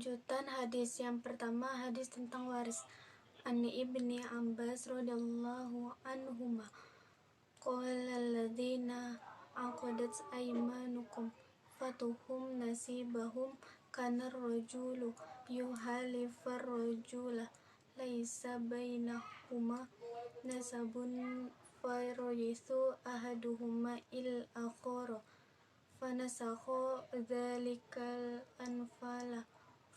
Lanjutan hadis yang pertama, hadis tentang waris. An Ibni Abbas radhiyallahu anhuma qala alladzina aqadat aymanukum fatuhum nasibahum kana rajulu yuhalifar rajula laisa bainahuma nasabun fayroyithu ahaduhuma il akhara fanasakho dzalikal anfala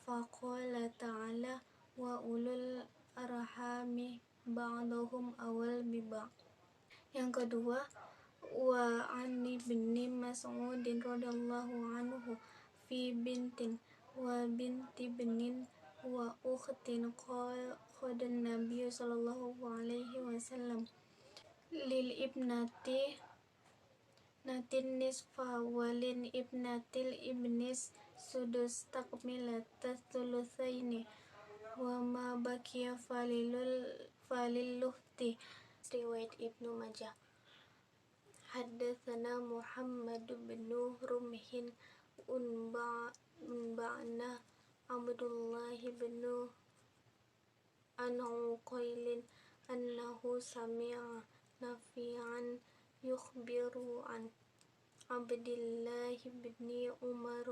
faqala ta'ala wa ulul arhami ba'dahum awal biba'd. Yang kedua, wa an ibni Mas'udin radhiyallahu anhu fi bintin wa binti benin wa ukhtin qadan nabiy sallallahu alaihi wasallam lil ibnati natin nisfa walin ibnatil ibnis sudus takmilatas thulutsaini wa ma baqiya faliluhti. Riwayat Ibnu Majah. Haddatsana Muhammad bin Rumhin unba'na Abdullah bin Uqailin annahu sami'a Nafi'an yukhbiru an Abdillah bin Umar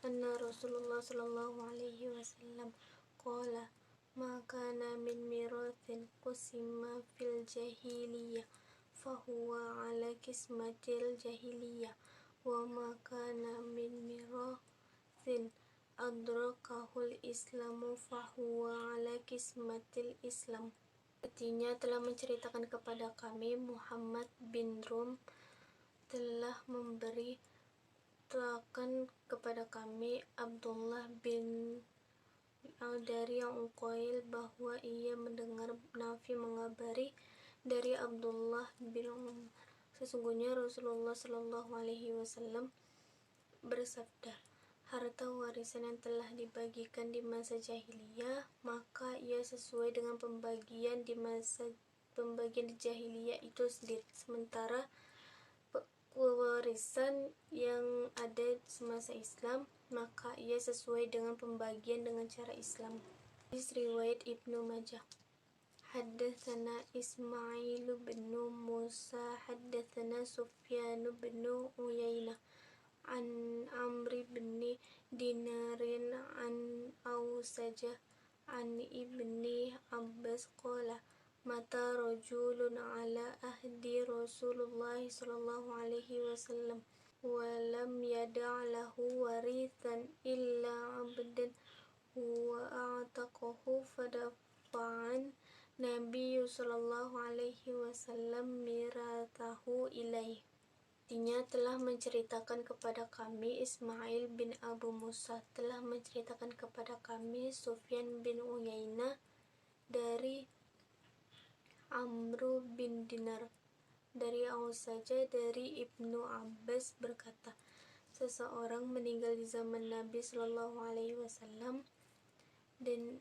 anna Rasulullah sallallahu alaihi wasallam qala ma kana min mirathin qusima fil jahiliyah fahuwa ala kismatil jahiliyah wa ma kana min mirathin adrakahul islamu fahuwa ala kismatil islam. Artinya, telah menceritakan kepada kami Muhammad bin Rum telah memberitakan kepada kami Abdullah bin dari Uqail bahwa ia mendengar Nafi mengabari dari Abdullah bin Umar, sesungguhnya Rasulullah Shallallahu Alaihi Wasallam bersabda, harta warisan yang telah dibagikan di masa jahiliyah, maka ia sesuai dengan pembagian di jahiliyah itu sendiri. Sementara warisan yang ada semasa Islam, maka ia sesuai dengan pembagian dengan cara Islam. Riwayat Ibnu Majah. Haddatsana Ismail bin Musa haddatsana Sufyan bin Uyainah an Amri bin Dinarin an Ausajah an Ibni Abbas qala mata rajulun ala ahdi Rasulullah sallallahu alaihi wasallam wa lam yada' lahu warithan illa abdan wa a'taqahu fadafa'an Nabi sallallahu alaihi wasallam miratahu ilaih. Artinya, telah menceritakan kepada kami Ismail bin Abu Musa, telah menceritakan kepada kami Sufyan bin Uyainah dari Amru bin Dinar dari Ausajah dari Ibnu Abbas berkata, seseorang meninggal di zaman Nabi Shallallahu Alaihi Wasallam dan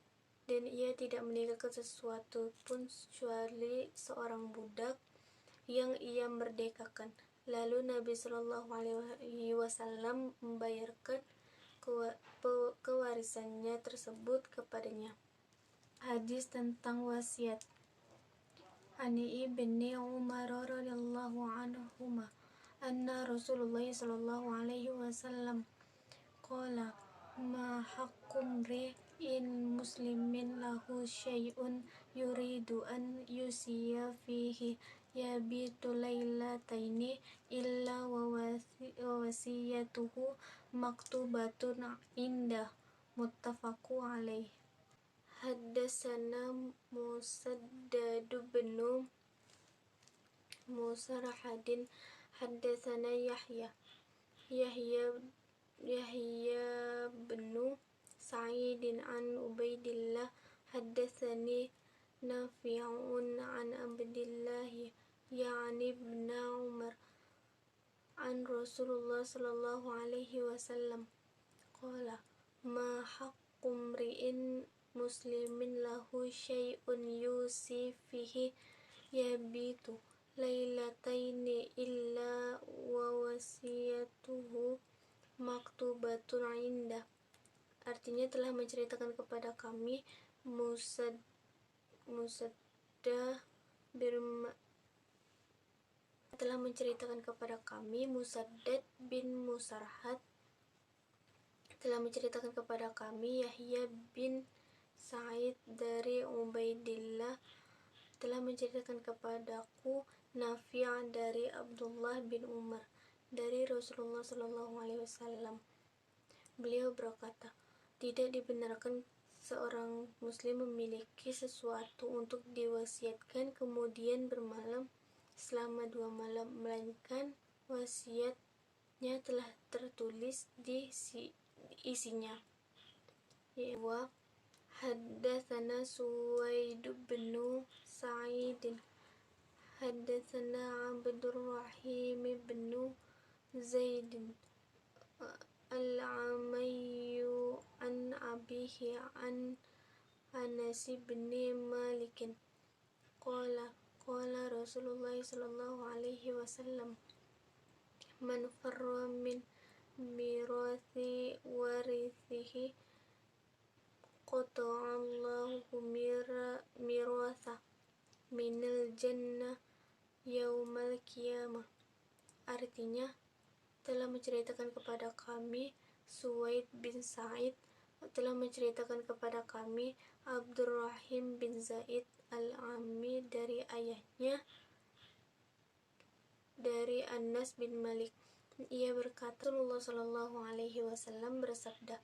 ia tidak meninggalkan sesuatu pun kecuali seorang budak yang ia merdekakan. Lalu Nabi Shallallahu Alaihi Wasallam membayarkan kewarisannya tersebut kepadanya. Hadis tentang wasiat. Ani ibni Umar radhiyallahu anhuma anna Rasulullah sallallahu alaihi wasallam qala ma haqqum ri'in muslimin lahu syai'un yuridu an yusiya fihi yabitu lailataini illa wa wasiyatuhu maktubatun indah muttafaqu alaih. Haddatsana Musaddad bin Musarhadin haddatsana Yahya bin Sa'idin an Ubaidillah haddatsani Nafi'un an Abdillah ya'ni ibn Umar an Rasulullah sallallahu alaihi wasallam qala ma haqqum ri'in muslimin lahu syai'un yusi fihi yabitu lailataini illa wa wasiyatuhu maktubatun indah. artinya telah menceritakan kepada kami Musaddah Musaddad bin Musarhad, telah menceritakan kepada kami Yahya bin Sa'id dari Ubaidillah, telah menceritakan kepadaku Nafi' dari Abdullah bin Umar dari Rasulullah SAW. Beliau berkata, tidak dibenarkan seorang muslim memiliki sesuatu untuk diwasiatkan kemudian bermalam selama 2 malam, melainkan wasiatnya telah tertulis di isinya. Wa haddatsana Suwaid bin Sa'id haddatsana Abdurrahim bin Zaid al-Amayyu an abihi an Anas bin Malik qala Rasulullah sallallahu alaihi wasallam, man farra min mirathi warithihi qata'allahu miratha minal jannah yaumal qiyamah. Artinya, telah menceritakan kepada kami Suwaid bin Sa'id, telah menceritakan kepada kami Abdurrahim bin Zaid al-Ammi dari ayahnya dari Anas bin Malik. Ia berkata, Rasulullah Shallallahu Alaihi Wasallam bersabda,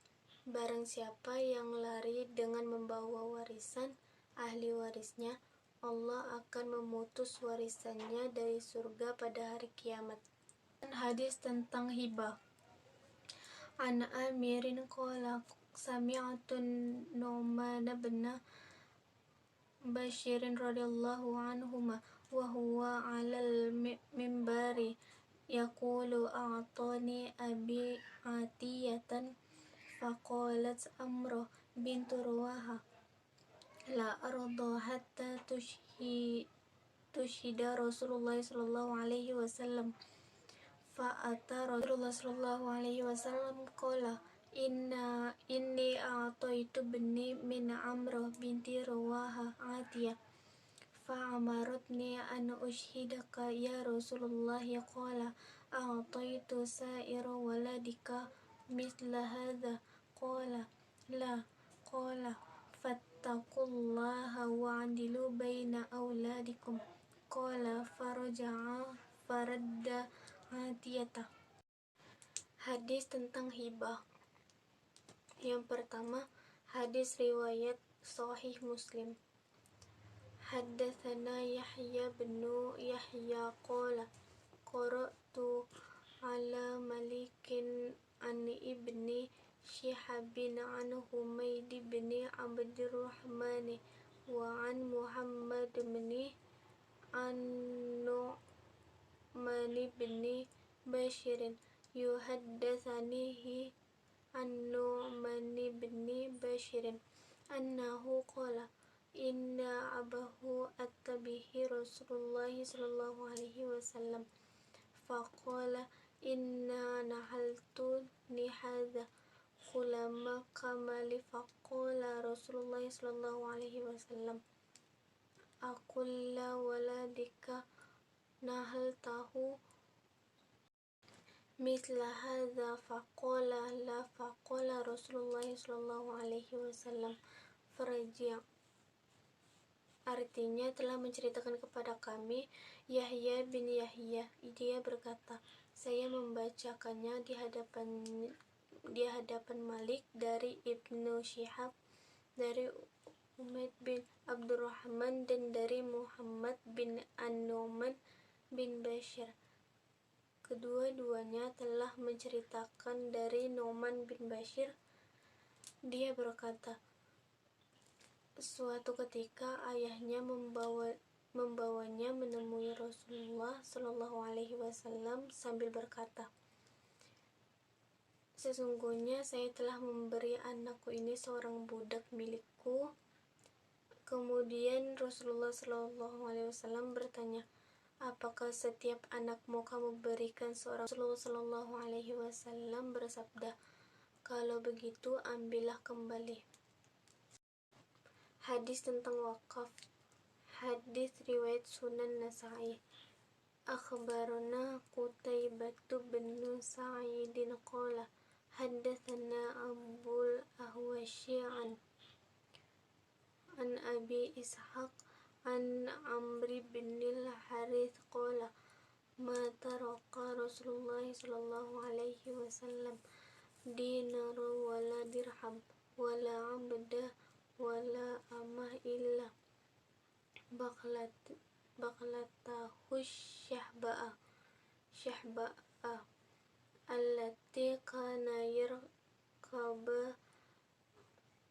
barang siapa yang lari dengan membawa warisan ahli warisnya, Allah akan memutus warisannya dari surga pada hari kiamat. Hadis tentang hibah. An Amirin qala sami'tu Nu'man bin Bashir radhiyallahu anhuma wa huwa 'alal minbari yaqulu a'tani abi atiyatan faqalat Amrah bintu Ruwaha la arda hatta tushhida Rasulullah sallallahu alaihi wasallam. Fa'ata Rasulullah sallallahu alaihi wasallam qala inni a'taitu bni min Amrah binti Ruwaha atiyah fa'amaratni an ushhidaka ya Rasulullah, qala a'taitu sa'ira waladika mithla hadha, qala la, qala fattaqullaha wa'dilu baina auladikum, qala faradda atiyata. Hadis tentang hibah. Yang pertama, hadis riwayat Sahih Muslim. Haddatsana Yahya bin Yahya qala qara'tu ala Malikin an ibni Shihabin an Humaid bin Abdurrahman wa an Muhammad bin An-Nu'man bin Bashirin yuhaddatsanihi An-Nu'man bin Bashirin annahu qala inna abahu attabihi Rasulullah sallallahu alaihi wasallam faqala inna nahaltu nihadha khulama kamali faqala Rasulullah sallallahu alaihi wasallam akulla waladika nahaltahu mithla hadha faqala la faqala Rasulullah sallallahu alaihi wasallam farji'. Artinya, telah menceritakan kepada kami Yahya bin Yahya, dia berkata, saya membacakannya di hadapan Malik dari Ibnu Syihab, dari Umaid bin Abdurrahman dan dari Muhammad bin An-Nu'man bin Bashir. Kedua-duanya telah menceritakan dari Nu'man bin Bashir. Dia berkata, suatu ketika ayahnya membawanya menemui Rasulullah Shallallahu Alaihi Wasallam sambil berkata, sesungguhnya saya telah memberi anakku ini seorang budak milikku. Kemudian Rasulullah Shallallahu Alaihi Wasallam bertanya, apakah setiap anakmu kamu berikan seorang? Rasulullah Shallallahu Alaihi Wasallam bersabda, Kalau begitu, ambillah kembali. Hadis tentang wakaf. Hadis riwayat Sunan Nasa'i. Akhbarana Qutaibah bin Sa'idin qala haddatsana Abul Ahwashi an Abi Ishaq an Amri bin al-Harith qala ma taraka Rasulullah sallallahu alaihi wasallam dinar wala dirham wala abda wala amah illa baklatahu syahba'a allati kana yarkaba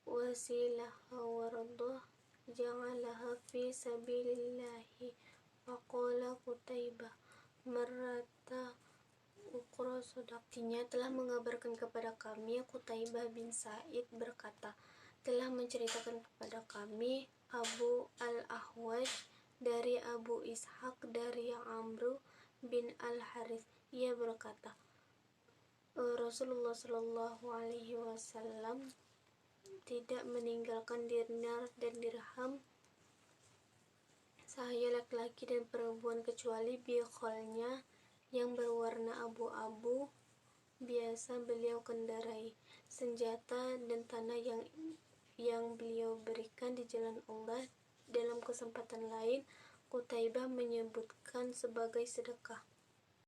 wasilaha wardah ja'alaha fi sabilillahi. Faqala Qutaibah marrata ukra sadaq. Artinya telah mengabarkan kepada kami Qutaibah bin Sa'id berkata, telah menceritakan kepada kami Abu al-Ahwaj dari Abu Ishaq dari Amru bin al-Harith. Ia berkata, Rasulullah Shallallahu Alaihi Wasallam tidak meninggalkan dinar dan dirham sahaya laki-laki dan perempuan kecuali bikholnya yang berwarna abu-abu biasa beliau kendarai, senjata dan tanah yang beliau berikan di jalan Allah. Dalam kesempatan lain, Qutaibah menyebutkan sebagai sedekah.